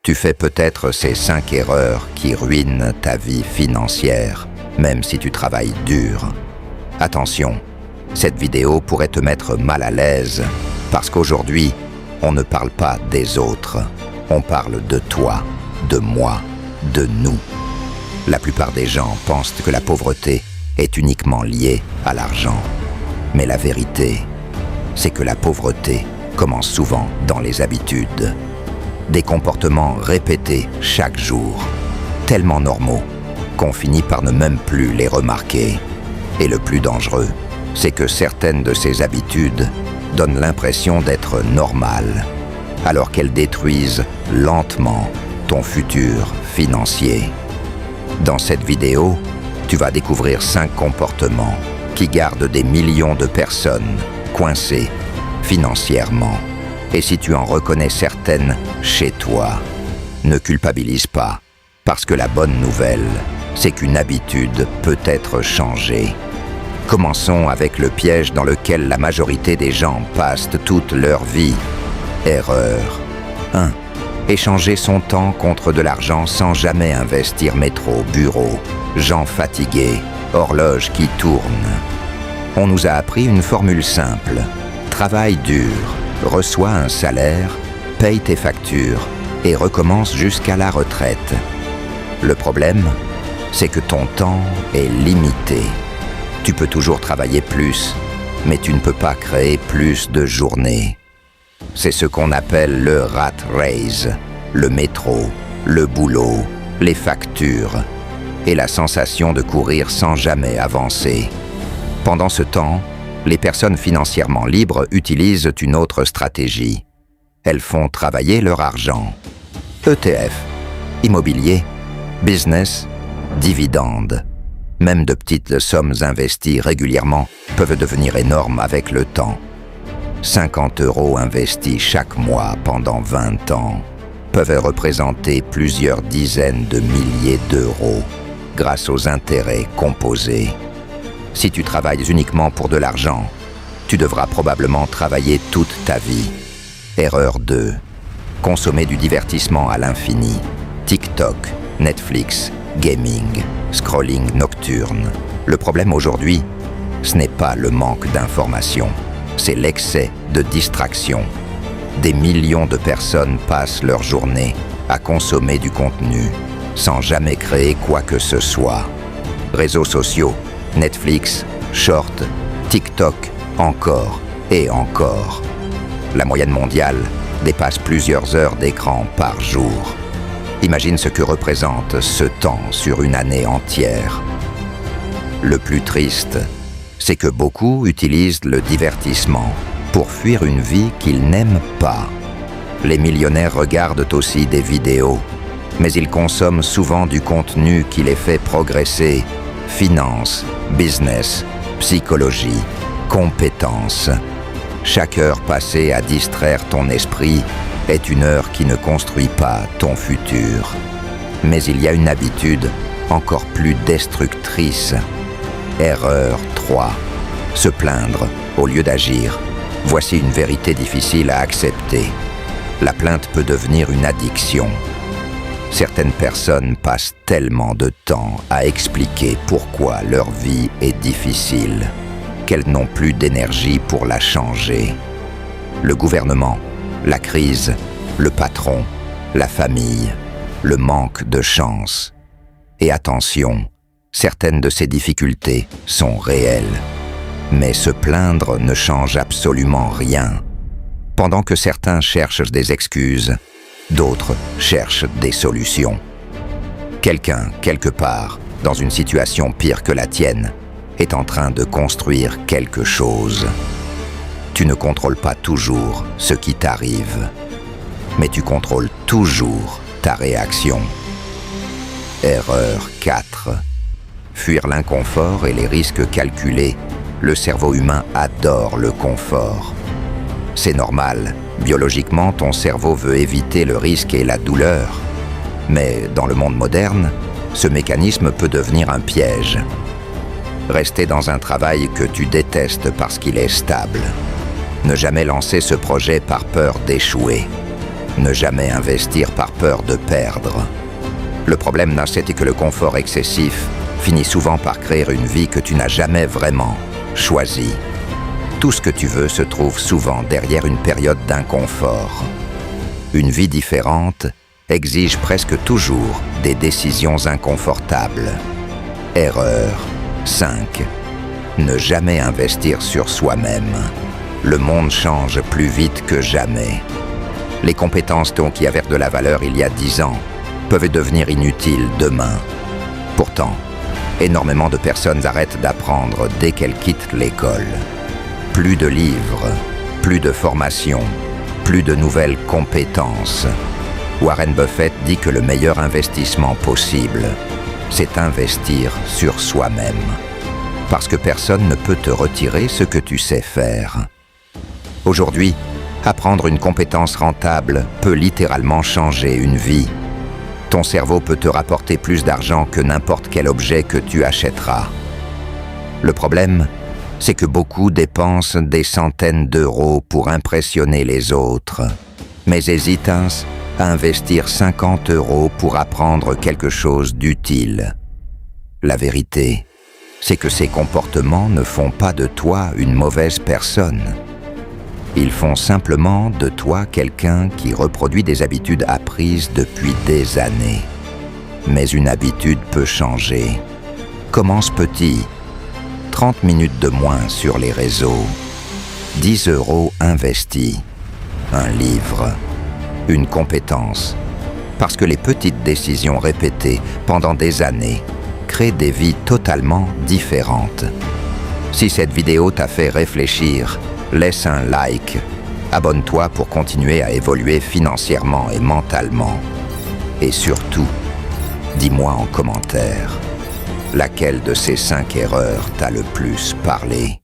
Tu fais peut-être ces 5 erreurs qui ruinent ta vie financière, même si tu travailles dur. Attention, cette vidéo pourrait te mettre mal à l'aise, parce qu'aujourd'hui, on ne parle pas des autres. On parle de toi, de moi, de nous. La plupart des gens pensent que la pauvreté est uniquement liée à l'argent. Mais la vérité, c'est que la pauvreté commence souvent dans les habitudes. Des comportements répétés chaque jour, tellement normaux qu'on finit par ne même plus les remarquer. Et le plus dangereux, c'est que certaines de ces habitudes donnent l'impression d'être normales, alors qu'elles détruisent lentement ton futur financier. Dans cette vidéo, tu vas découvrir 5 comportements qui gardent des millions de personnes coincées financièrement. Et si tu en reconnais certaines chez toi, ne culpabilise pas, parce que la bonne nouvelle, c'est qu'une habitude peut être changée. Commençons avec le piège dans lequel la majorité des gens passent toute leur vie. Erreur 1. Échanger son temps contre de l'argent sans jamais investir métro, bureau, gens fatigués, horloge qui tourne. On nous a appris une formule simple. Travaille dur, reçois un salaire, paye tes factures et recommence jusqu'à la retraite. Le problème, c'est que ton temps est limité. Tu peux toujours travailler plus, mais tu ne peux pas créer plus de journées. C'est ce qu'on appelle le rat race, le métro, le boulot, les factures et la sensation de courir sans jamais avancer. Pendant ce temps, les personnes financièrement libres utilisent une autre stratégie. Elles font travailler leur argent. ETF, immobilier, business, dividendes. Même de petites sommes investies régulièrement peuvent devenir énormes avec le temps. 50 € investis chaque mois pendant 20 ans peuvent représenter plusieurs dizaines de milliers d'euros grâce aux intérêts composés. Si tu travailles uniquement pour de l'argent, tu devras probablement travailler toute ta vie. Erreur 2. Consommer du divertissement à l'infini. TikTok, Netflix, gaming, scrolling nocturne. Le problème aujourd'hui, ce n'est pas le manque d'informations, c'est l'excès de distraction. Des millions de personnes passent leur journée à consommer du contenu, sans jamais créer quoi que ce soit. Réseaux sociaux, Netflix, Short, TikTok, encore et encore. La moyenne mondiale dépasse plusieurs heures d'écran par jour. Imagine ce que représente ce temps sur une année entière. Le plus triste, c'est que beaucoup utilisent le divertissement pour fuir une vie qu'ils n'aiment pas. Les millionnaires regardent aussi des vidéos, mais ils consomment souvent du contenu qui les fait progresser. Finance, business, psychologie, compétences. Chaque heure passée à distraire ton esprit est une heure qui ne construit pas ton futur. Mais il y a une habitude encore plus destructrice. Erreur 3. Se plaindre au lieu d'agir. Voici une vérité difficile à accepter. La plainte peut devenir une addiction. Certaines personnes passent tellement de temps à expliquer pourquoi leur vie est difficile qu'elles n'ont plus d'énergie pour la changer. Le gouvernement, la crise, le patron, la famille, le manque de chance. Et attention, certaines de ces difficultés sont réelles. Mais se plaindre ne change absolument rien. Pendant que certains cherchent des excuses, d'autres cherchent des solutions. Quelqu'un, quelque part, dans une situation pire que la tienne, est en train de construire quelque chose. Tu ne contrôles pas toujours ce qui t'arrive, mais tu contrôles toujours ta réaction. Erreur 4. Fuir l'inconfort et les risques calculés. Le cerveau humain adore le confort. C'est normal, biologiquement, ton cerveau veut éviter le risque et la douleur. Mais dans le monde moderne, ce mécanisme peut devenir un piège. Rester dans un travail que tu détestes parce qu'il est stable. Ne jamais lancer ce projet par peur d'échouer. Ne jamais investir par peur de perdre. Le problème, c'est que le confort excessif finit souvent par créer une vie que tu n'as jamais vraiment choisie. Tout ce que tu veux se trouve souvent derrière une période d'inconfort. Une vie différente exige presque toujours des décisions inconfortables. Erreur 5. Ne jamais investir sur soi-même. Le monde change plus vite que jamais. Les compétences qui avaient de la valeur il y a 10 ans peuvent devenir inutiles demain. Pourtant, énormément de personnes arrêtent d'apprendre dès qu'elles quittent l'école. Plus de livres, plus de formation, plus de nouvelles compétences. Warren Buffett dit que le meilleur investissement possible, c'est investir sur soi-même. Parce que personne ne peut te retirer ce que tu sais faire. Aujourd'hui, apprendre une compétence rentable peut littéralement changer une vie. Ton cerveau peut te rapporter plus d'argent que n'importe quel objet que tu achèteras. Le problème, c'est que beaucoup dépensent des centaines d'euros pour impressionner les autres, mais hésitent à investir 50 € pour apprendre quelque chose d'utile. La vérité, c'est que ces comportements ne font pas de toi une mauvaise personne. Ils font simplement de toi quelqu'un qui reproduit des habitudes apprises depuis des années. Mais une habitude peut changer. Commence petit. 30 minutes de moins sur les réseaux. 10 € investis. Un livre. Une compétence. Parce que les petites décisions répétées pendant des années créent des vies totalement différentes. Si cette vidéo t'a fait réfléchir, laisse un like. Abonne-toi pour continuer à évoluer financièrement et mentalement. Et surtout, dis-moi en commentaire, laquelle de ces 5 erreurs t'a le plus parlé ?